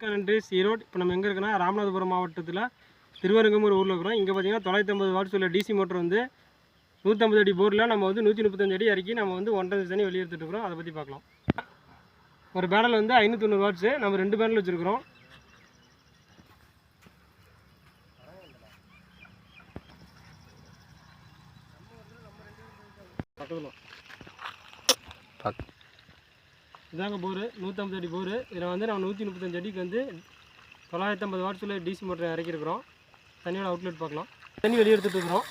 நன்றி ஈரோடு. இப்போ நம்ம எங்கே இருக்குன்னா ராமநாதபுரம் மாவட்டத்தில் திருவரங்கம்பூர் ஊரில் இருக்கிறோம். இங்கே பார்த்தீங்கன்னா 950 வாட்ஸ் உள்ள டிசி மோட்டர் வந்து 150 அடி போரில் நம்ம வந்து 135 அடி இறக்கி நம்ம வந்து 1.5 தண்ணி வெளியே எடுத்துகிட்டு இருக்கிறோம். அதை பற்றி பார்க்கலாம். ஒரு பேனல் வந்து 590 வாட்ஸு, நம்ம 2 பேனல் வச்சுருக்கிறோம். இதாங்க போரு, 150 அடி போரு. இதில் வந்து நம்ம 135 அடிக்கு வந்து 950 வாட்ஸ் உள்ள டிசி மோட்டர் இறக்கிருக்கிறோம். தண்ணியோட அவுட்லெட் பார்க்கலாம். தண்ணி வெளியே எடுத்துகிட்டு இருக்கிறோம்.